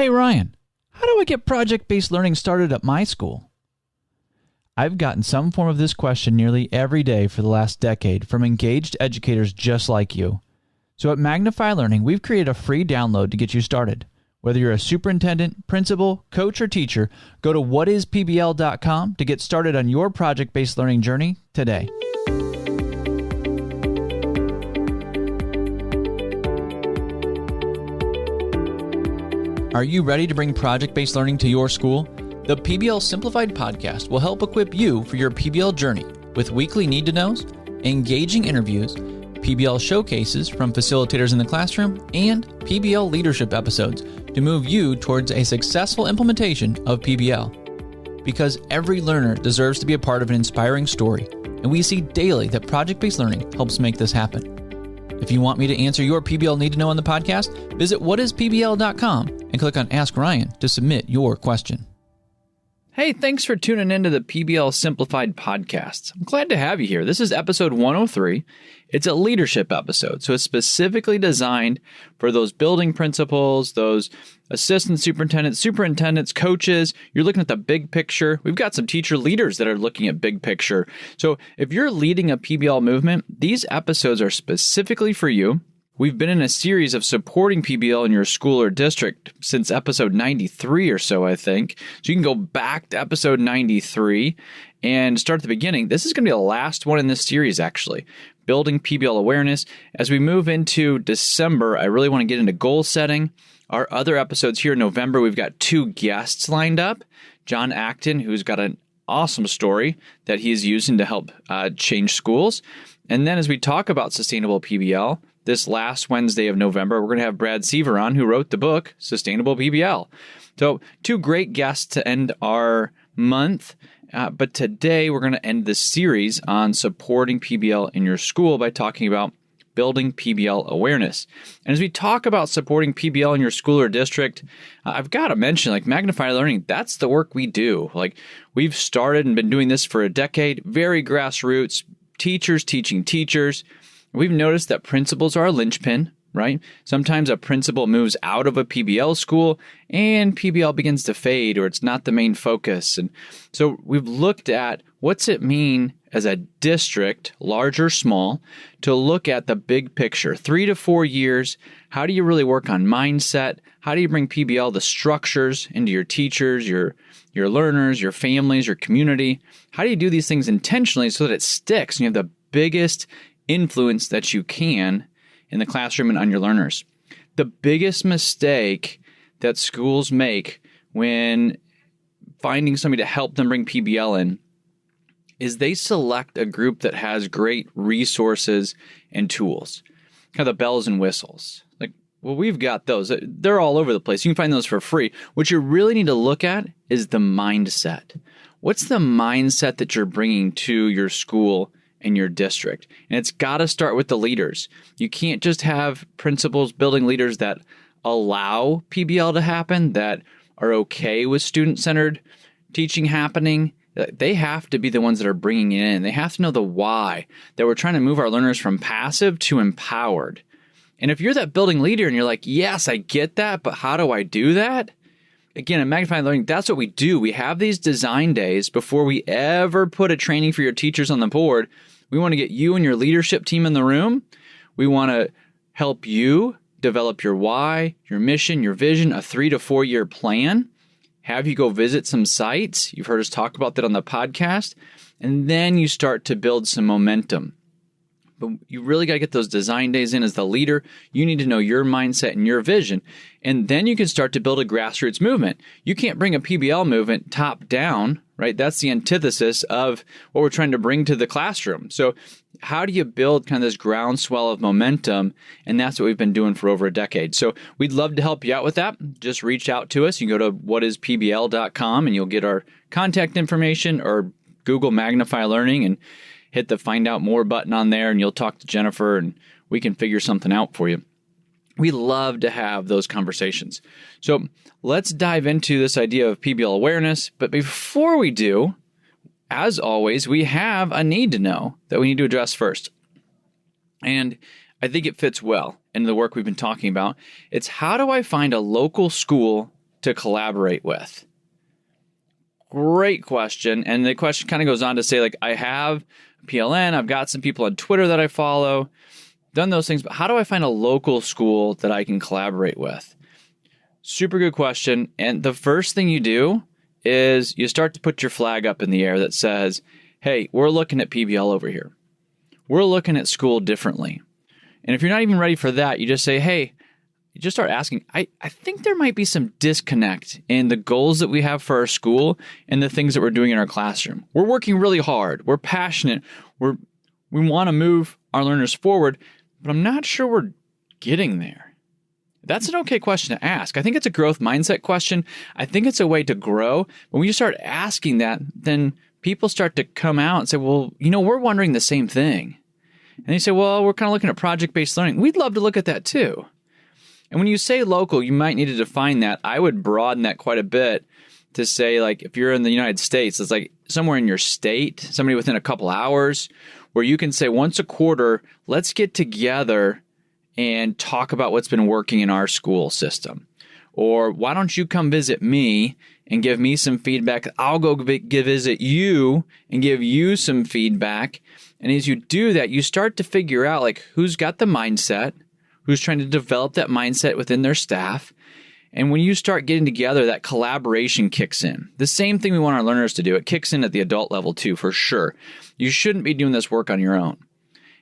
Hey Ryan, how do I get project-based learning started at my school? I've gotten some form of this question nearly every day for the last decade from engaged educators just like you. So at Magnify Learning, we've created a free download to get you started. Whether you're a superintendent, principal, coach, or teacher, go to whatispbl.com to get started on your project-based learning journey today. Are you ready to bring project-based learning to your school? The PBL Simplified podcast will help equip you for your PBL journey with weekly need-to-knows, engaging interviews, PBL showcases from facilitators in the classroom, and PBL leadership episodes to move you towards a successful implementation of PBL. Because every learner deserves to be a part of an inspiring story, and we see daily that project-based learning helps make this happen. If you want me to answer your PBL need-to-know on the podcast, visit whatispbl.com and click on Ask Ryan to submit your question. Hey, thanks for tuning into the PBL Simplified podcast. I'm glad to have you here. This is episode 103. It's a leadership episode, so it's specifically designed for those building principals, those assistant superintendents, coaches. You're looking at the big picture. We've got some teacher leaders that are looking at big picture. So if you're leading a PBL movement, these episodes are specifically for you. We've been in a series of supporting PBL in your school or district since episode 93 or so, I think. So you can go back to episode 93 and start at the beginning. This is going to be the last one in this series, actually. Building PBL awareness. As we move into December, I really want to get into goal setting. Our other episodes here in November, we've got two guests lined up. John Acton, who's got an awesome story that he's using to help change schools. And then as we talk about sustainable PBL, this last Wednesday of November, we're going to have Brad Seaver on, who wrote the book, Sustainable PBL. So two great guests to end our month. But today, we're going to end this series on supporting PBL in your school by talking about building PBL awareness. And as we talk about supporting PBL in your school or district, I've got to mention, Magnify Learning, that's the work we do. We've started and been doing this for a decade, very grassroots, teachers teaching teachers. We've noticed that principals are a linchpin, right? Sometimes a principal moves out of a PBL school and PBL begins to fade, or it's not the main focus. And so we've looked at what's it mean as a district, large or small, to look at the big picture, 3 to 4 years. How do you really work on mindset? How do you bring PBL, the structures, into your teachers, your learners, your families, your community? How do you do these things intentionally so that it sticks and you have the biggest influence that you can in the classroom and on your learners? The biggest mistake that schools make when finding somebody to help them bring PBL in is they select a group that has great resources and tools, kind of the bells and whistles. Well, we've got those. They're all over the place. You can find those for free. What you really need to look at is the mindset. What's the mindset that you're bringing to your school in your district? And it's got to start with the leaders. You can't just have principals building leaders that allow PBL to happen, that are okay with student-centered teaching happening. They have to be the ones that are bringing it in. They have to know the why, that we're trying to move our learners from passive to empowered. And if you're that building leader and you're like, yes, I get that, but how do I do that? Again, in Magnify Learning, that's what we do. We have these design days before we ever put a training for your teachers on the board. We want to get you and your leadership team in the room. We want to help you develop your why, your mission, your vision, a 3 to 4 year plan. Have you go visit some sites. You've heard us talk about that on the podcast. And then you start to build some momentum. But you really got to get those design days in as the leader. You need to know your mindset and your vision. And then you can start to build a grassroots movement. You can't bring a PBL movement top down, right? That's the antithesis of what we're trying to bring to the classroom. So how do you build kind of this groundswell of momentum? And that's what we've been doing for over a decade. So we'd love to help you out with that. Just reach out to us. You can go to whatispbl.com and you'll get our contact information, or Google Magnify Learning and hit the find out more button on there, and you'll talk to Jennifer and we can figure something out for you. We love to have those conversations. So let's dive into this idea of PBL awareness. But before we do, as always, we have a need to know that we need to address first. And I think it fits well into the work we've been talking about. It's how do I find a local school to collaborate with? Great question. And the question kind of goes on to say, like, I have PLN, I've got some people on Twitter that I follow, done those things, but how do I find a local school that I can collaborate with? Super good question. And the first thing you do is you start to put your flag up in the air that says, hey, we're looking at PBL over here. We're looking at school differently. And if you're not even ready for that, you just say, hey, you just start asking, I think there might be some disconnect in the goals that we have for our school and the things that we're doing in our classroom. We're working really hard. We're passionate. We want to move our learners forward, but I'm not sure we're getting there. That's an okay question to ask. I think it's a growth mindset question. I think it's a way to grow. But when you start asking that, then people start to come out and say, well, we're wondering the same thing. And you say, well, we're kind of looking at project-based learning. We'd love to look at that too. And when you say local, you might need to define that. I would broaden that quite a bit to say, like, if you're in the United States, it's like somewhere in your state, somebody within a couple hours, where you can say once a quarter, let's get together and talk about what's been working in our school system. Or why don't you come visit me and give me some feedback? I'll go visit you and give you some feedback. And as you do that, you start to figure out, like, who's got the mindset, who's trying to develop that mindset within their staff. And when you start getting together, that collaboration kicks in. The same thing we want our learners to do. It kicks in at the adult level too, for sure. You shouldn't be doing this work on your own.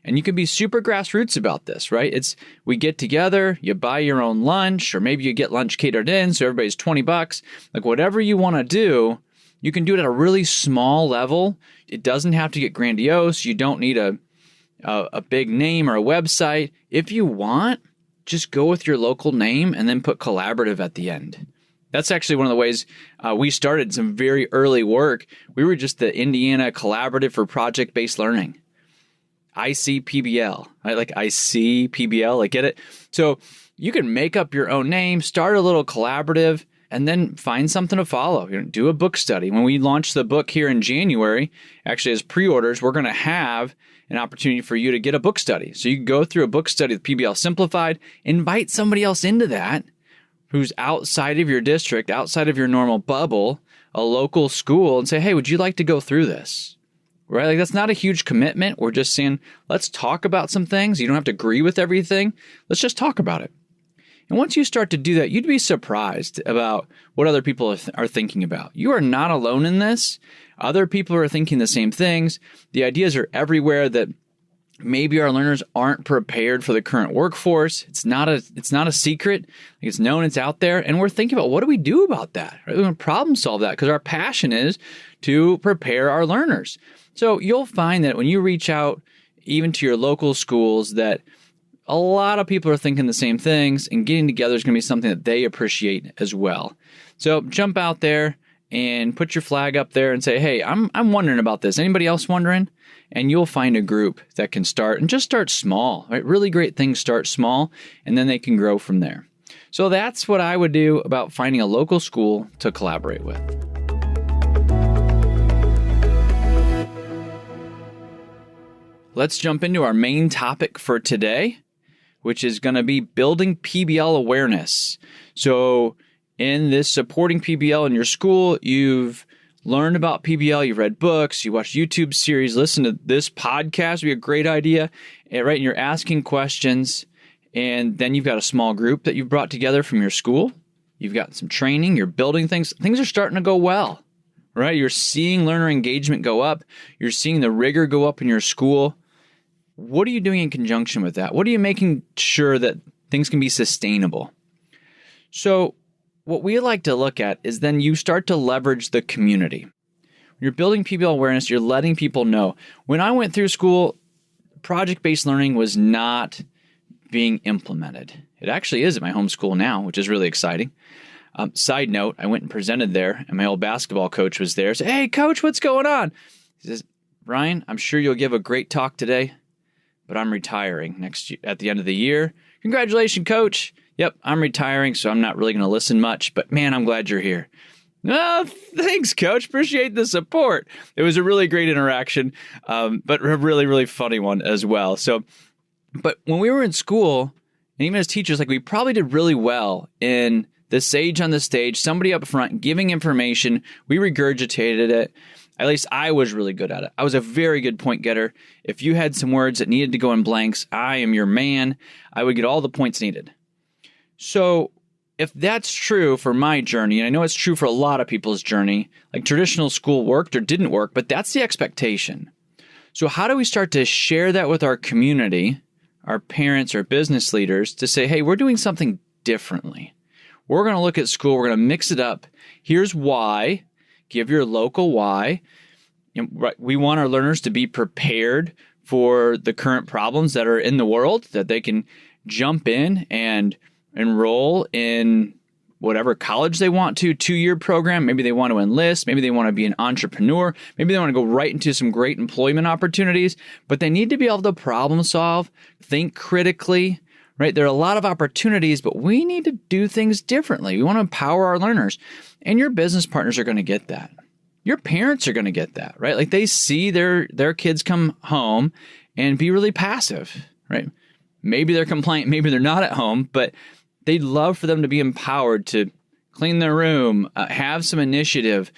And you can be super grassroots about this, right? We get together, you buy your own lunch, or maybe you get lunch catered in, so everybody's $20. Like, whatever you want to do, you can do it at a really small level. It doesn't have to get grandiose. You don't need a big name or a website. If you want, just go with your local name and then put collaborative at the end. That's actually one of the ways we started some very early work. We were just the Indiana Collaborative for Project-Based Learning. ICPBL, right? Like ICPBL, like, get it? So you can make up your own name, start a little collaborative, and then find something to follow. Do a book study. When we launch the book here in January, actually as pre-orders, we're going to have an opportunity for you to get a book study. So you can go through a book study with PBL Simplified, invite somebody else into that who's outside of your district, outside of your normal bubble, a local school, and say, hey, would you like to go through this? Right? Like, that's not a huge commitment. We're just saying, let's talk about some things. You don't have to agree with everything. Let's just talk about it. And once you start to do that, you'd be surprised about what other people are thinking about. You are not alone in this. Other people are thinking the same things. The ideas are everywhere that maybe our learners aren't prepared for the current workforce. It's not a secret. It's known, it's out there. And we're thinking about, what do we do about that? Right? We want to problem solve that, because our passion is to prepare our learners. So you'll find that when you reach out even to your local schools, that a lot of people are thinking the same things, and getting together is going to be something that they appreciate as well. So jump out there and put your flag up there and say, hey, I'm wondering about this. Anybody else wondering? And you'll find a group that can start, and just start small, right? Really great things start small, and then they can grow from there. So that's what I would do about finding a local school to collaborate with. Let's jump into our main topic for today, which is going to be building PBL awareness. So in this supporting PBL in your school, you've learned about PBL, you've read books, you watched YouTube series, listen to this podcast would be a great idea, right? And you're asking questions, and then you've got a small group that you've brought together from your school. You've got some training, you're building things. Things are starting to go well, right? You're seeing learner engagement go up. You're seeing the rigor go up in your school. What are you doing in conjunction with that? What are you making sure that things can be sustainable? So what we like to look at is then you start to leverage the community. When you're building PBL awareness, you're letting people know. When I went through school, project-based learning was not being implemented. It actually is at my home school now, which is really exciting. Side note, I went and presented there, and my old basketball coach was there. I said, hey, coach, what's going on? He says, Ryan, I'm sure you'll give a great talk today, but I'm retiring next year, at the end of the year. Congratulations, coach. Yep, I'm retiring, so I'm not really going to listen much, but man, I'm glad you're here. Oh, thanks, coach. Appreciate the support. It was a really great interaction, but a really, really funny one as well. So, but when we were in school, and even as teachers, like, we probably did really well in the sage on the stage, somebody up front giving information. We regurgitated it. At least I was really good at it. I was a very good point getter. If you had some words that needed to go in blanks, I am your man. I would get all the points needed. So if that's true for my journey, and I know it's true for a lot of people's journey, like traditional school worked or didn't work, but that's the expectation. So how do we start to share that with our community, our parents, our business leaders, to say, hey, we're doing something differently. We're going to look at school. We're going to mix it up. Here's why. Give your local why. We want our learners to be prepared for the current problems that are in the world, that they can jump in and enroll in whatever college they want to, 2-year program. Maybe they want to enlist. Maybe they want to be an entrepreneur. Maybe they want to go right into some great employment opportunities, but they need to be able to problem solve, think critically, right? There are a lot of opportunities, but we need to do things differently. We want to empower our learners, and your business partners are going to get that. Your parents are going to get that, right? Like they see their kids come home and be really passive, right? Maybe they're compliant, maybe they're not at home, but they'd love for them to be empowered to clean their room, have some initiative,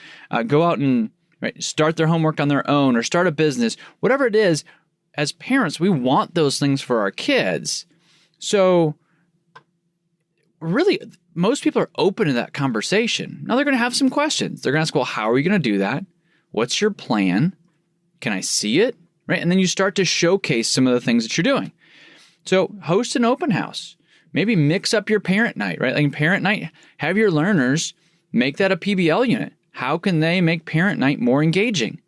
go out and start their homework on their own or start a business, whatever it is. As parents, we want those things for our kids. So really, most people are open to that conversation. Now they're going to have some questions. They're going to ask, well, how are you going to do that? What's your plan? Can I see it? Right? And then you start to showcase some of the things that you're doing. So host an open house. Maybe mix up your parent night, right? Like parent night, have your learners make that a PBL unit. How can they make parent night more engaging?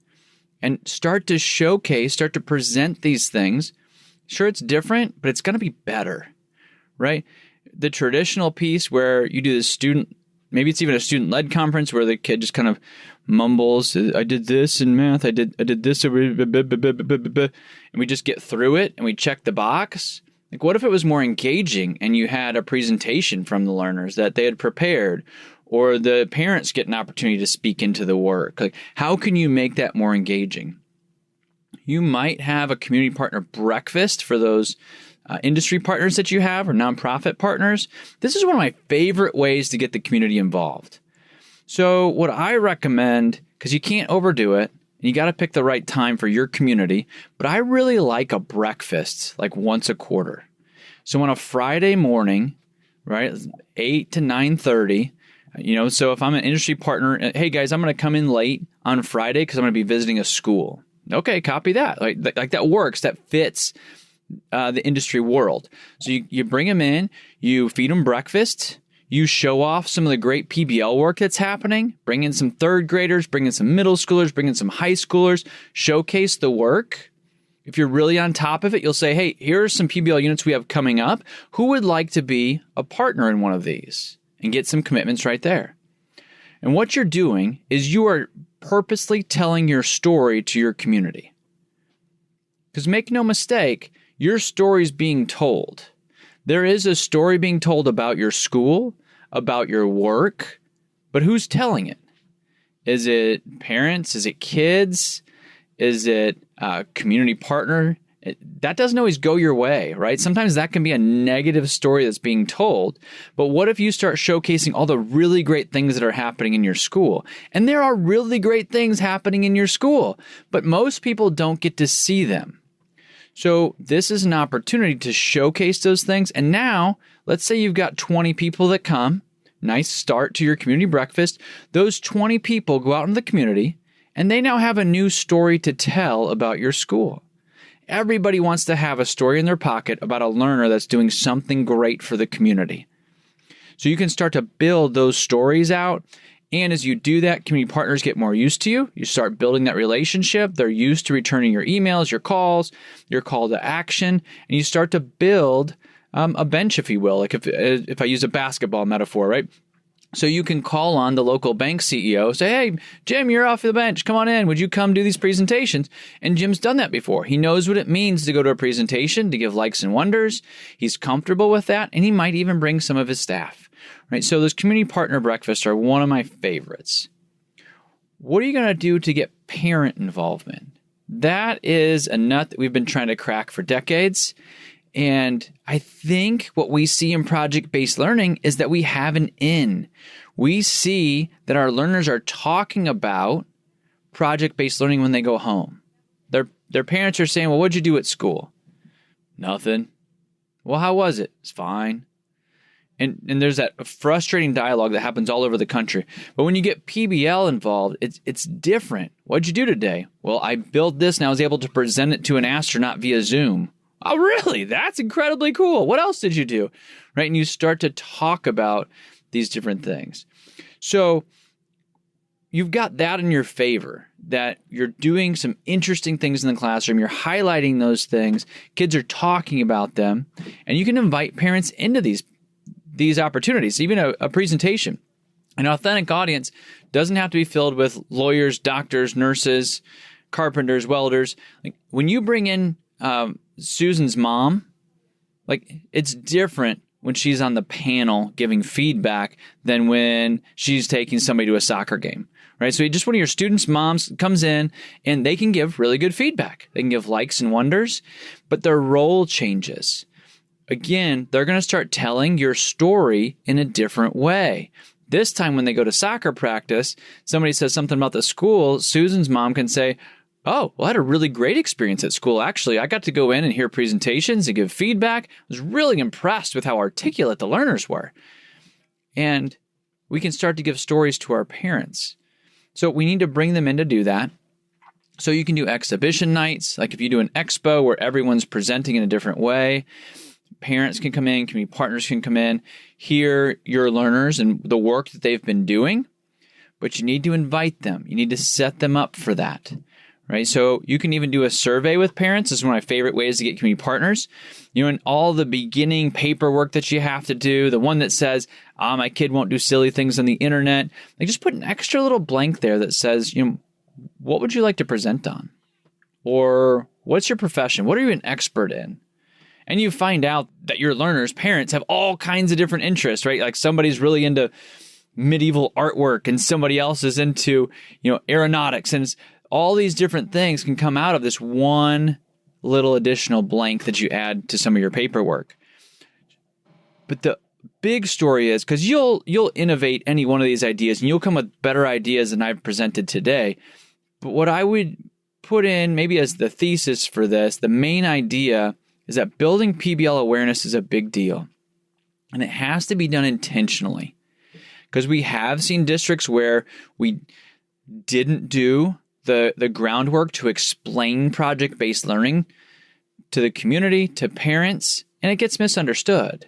And start to showcase, start to present these things. Sure, it's different, but it's going to be better, right? The traditional piece where you do the student, maybe it's even a student-led conference where the kid just kind of mumbles, I did this in math, I did this, and we just get through it and we check the box. Like, what if it was more engaging and you had a presentation from the learners that they had prepared, or the parents get an opportunity to speak into the work? Like, how can you make that more engaging? You might have a community partner breakfast for those industry partners that you have or nonprofit partners. This is one of my favorite ways to get the community involved. So what I recommend, because you can't overdo it, and you got to pick the right time for your community, but I really like a breakfast like once a quarter. So on a Friday morning, right, 8 to 9:30, so if I'm an industry partner, hey guys, I'm going to come in late on Friday because I'm going to be visiting a school. Okay, copy that. Like that works. That fits the industry world. So you bring them in, you feed them breakfast, you show off some of the great PBL work that's happening, bring in some third graders, bring in some middle schoolers, bring in some high schoolers, showcase the work. If you're really on top of it, you'll say, hey, here are some PBL units we have coming up. Who would like to be a partner in one of these? And get some commitments right there. And what you're doing is you are purposely telling your story to your community. Because make no mistake, your story is being told. There is a story being told about your school, about your work, but who's telling it? Is it parents? Is it kids? Is it a community partner? That doesn't always go your way, right? Sometimes that can be a negative story that's being told. But what if you start showcasing all the really great things that are happening in your school? And there are really great things happening in your school, but most people don't get to see them. So this is an opportunity to showcase those things. And now, let's say you've got 20 people that come. Nice start to your community breakfast. Those 20 people go out in the community, and they now have a new story to tell about your school. Everybody wants to have a story in their pocket about a learner that's doing something great for the community. So you can start to build those stories out. And as you do that, community partners get more used to you. You start building that relationship. They're used to returning your emails, your calls, your call to action. And you start to build a bench, if you will, like if I use a basketball metaphor, right? So you can call on the local bank CEO, say, hey, Jim, you're off the bench. Come on in. Would you come do these presentations? And Jim's done that before. He knows what it means to go to a presentation, to give likes and wonders. He's comfortable with that, and he might even bring some of his staff. Right? So those community partner breakfasts are one of my favorites. What are you going to do to get parent involvement? That is a nut that we've been trying to crack for decades. And I think what we see in project-based learning is that we have an in. We see that our learners are talking about project-based learning when they go home. Their parents are saying, well, what'd you do at school? Nothing. Well, how was it? It's fine. And there's that frustrating dialogue that happens all over the country. But when you get PBL involved, it's different. What'd you do today? Well, I built this and I was able to present it to an astronaut via Zoom. Oh, really? That's incredibly cool. What else did you do? Right? And you start to talk about these different things. So you've got that in your favor, that you're doing some interesting things in the classroom. You're highlighting those things. Kids are talking about them. And you can invite parents into these opportunities, even a presentation. An authentic audience doesn't have to be filled with lawyers, doctors, nurses, carpenters, welders. Like when you bring in Susan's mom, like it's different when she's on the panel giving feedback than when she's taking somebody to a soccer game, right? So just one of your students' moms comes in and they can give really good feedback. They can give likes and wonders, but their role changes. Again, they're going to start telling your story in a different way. This time when they go to soccer practice, somebody says something about the school, Susan's mom can say, oh, well, I had a really great experience at school. Actually, I got to go in and hear presentations and give feedback. I was really impressed with how articulate the learners were. And we can start to give stories to our parents. So we need to bring them in to do that. So you can do exhibition nights, like if you do an expo where everyone's presenting in a different way. Parents can come in, community partners can come in, hear your learners and the work that they've been doing, but you need to invite them. You need to set them up for that, right? So you can even do a survey with parents. This is one of my favorite ways to get community partners. You know, in all the beginning paperwork that you have to do, the one that says, my kid won't do silly things on the internet, like just put an extra little blank there that says, what would you like to present on? Or what's your profession? What are you an expert in? And you find out that your learners' parents have all kinds of different interests, right? Like somebody's really into medieval artwork and somebody else is into, aeronautics. And all these different things can come out of this one little additional blank that you add to some of your paperwork. But the big story is, because you'll innovate any one of these ideas and you'll come with better ideas than I've presented today. But what I would put in maybe as the thesis for this, the main idea is that building PBL awareness is a big deal. And it has to be done intentionally. Because we have seen districts where we didn't do the groundwork to explain project-based learning to the community, to parents, and it gets misunderstood,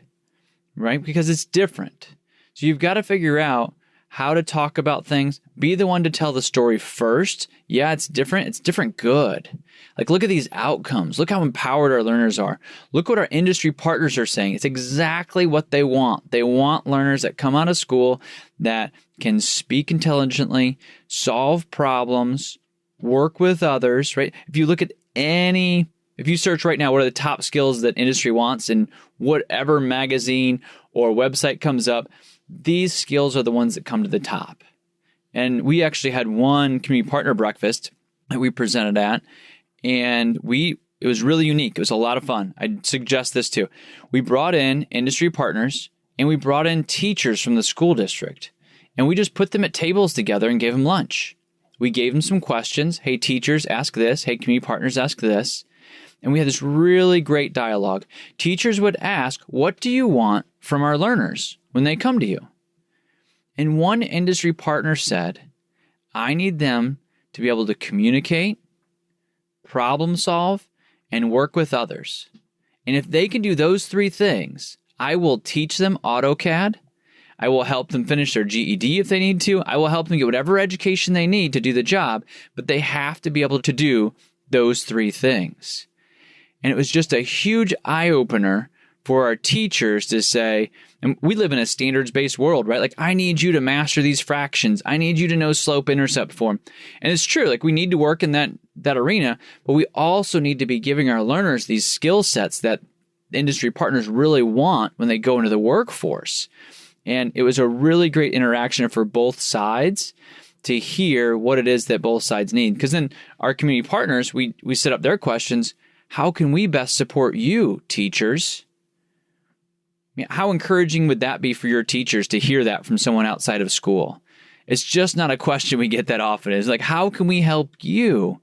right? Because it's different. So you've got to figure out how to talk about things, be the one to tell the story first. Yeah, it's different. It's different good. Like, look at these outcomes. Look how empowered our learners are. Look what our industry partners are saying. It's exactly what they want. They want learners that come out of school that can speak intelligently, solve problems, work with others, right? If you look at if you search right now, what are the top skills that industry wants in whatever magazine or website comes up, these skills are the ones that come to the top. And we actually had one community partner breakfast that we presented at, and it was really unique. It was a lot of fun. I'd suggest this too. We brought in industry partners and we brought in teachers from the school district, and we just put them at tables together and gave them lunch. We gave them some questions. Hey, teachers, ask this. Hey, community partners, ask this. And we had this really great dialogue. Teachers would ask, what do you want from our learners when they come to you? And one industry partner said, I need them to be able to communicate, problem solve, and work with others. And if they can do those three things, I will teach them AutoCAD. I will help them finish their GED if they need to. I will help them get whatever education they need to do the job, but they have to be able to do those three things. And it was just a huge eye-opener for our teachers to say, and we live in a standards-based world, right? Like, I need you to master these fractions. I need you to know slope-intercept form. And it's true, like we need to work in that arena, but we also need to be giving our learners these skill sets that industry partners really want when they go into the workforce. And it was a really great interaction for both sides to hear what it is that both sides need. Because then our community partners, we set up their questions. how can we best support you, teachers? How encouraging would that be for your teachers to hear that from someone outside of school? It's just not a question we get that often. It's like, how can we help you?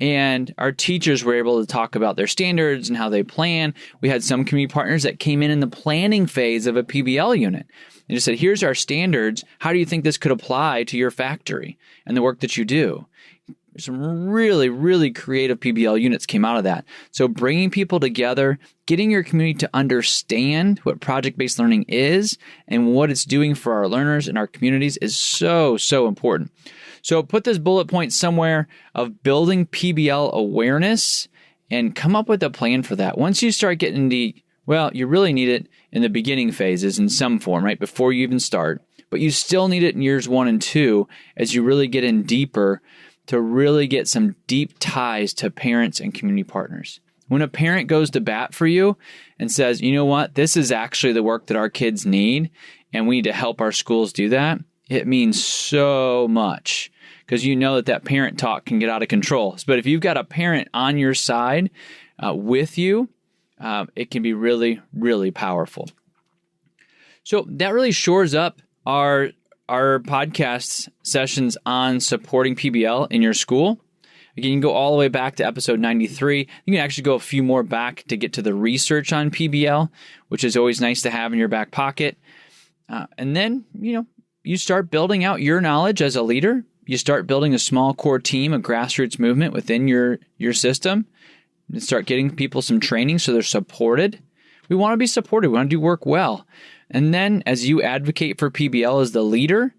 And our teachers were able to talk about their standards and how they plan. We had some community partners that came in the planning phase of a PBL unit and just said, here's our standards. How do you think this could apply to your factory and the work that you do? Some really, really creative PBL units came out of that. So bringing people together, getting your community to understand what project-based learning is and what it's doing for our learners and our communities is so, so important. So put this bullet point somewhere of building PBL awareness and come up with a plan for that. Once you start getting you really need it in the beginning phases in some form, right? Before you even start. But you still need it in years 1 and 2 as you really get in deeper to really get some deep ties to parents and community partners. When a parent goes to bat for you and says, you know what, this is actually the work that our kids need, and we need to help our schools do that, it means so much because you know that parent talk can get out of control. But if you've got a parent on your side with you, it can be really, really powerful. So that really shores up our podcast sessions on supporting PBL in your school. Again, you can go all the way back to episode 93. You can actually go a few more back to get to the research on PBL, which is always nice to have in your back pocket. And then, you start building out your knowledge as a leader. You start building a small core team, a grassroots movement within your system. You start getting people some training so they're supported. We want to be supported. We want to do work well. And then as you advocate for PBL as the leader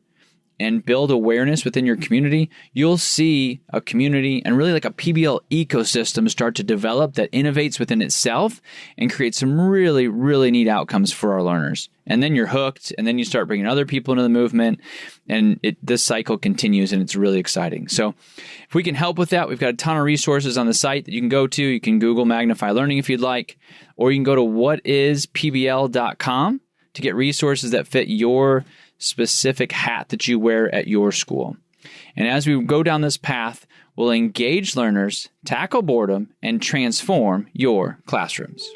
and build awareness within your community, you'll see a community and really like a PBL ecosystem start to develop that innovates within itself and creates some really, really neat outcomes for our learners. And then you're hooked, and then you start bringing other people into the movement, and this cycle continues, and it's really exciting. So if we can help with that, we've got a ton of resources on the site that you can go to. You can Google Magnify Learning if you'd like, or you can go to whatispbl.com to get resources that fit your specific hat that you wear at your school. And as we go down this path, we'll engage learners, tackle boredom, and transform your classrooms.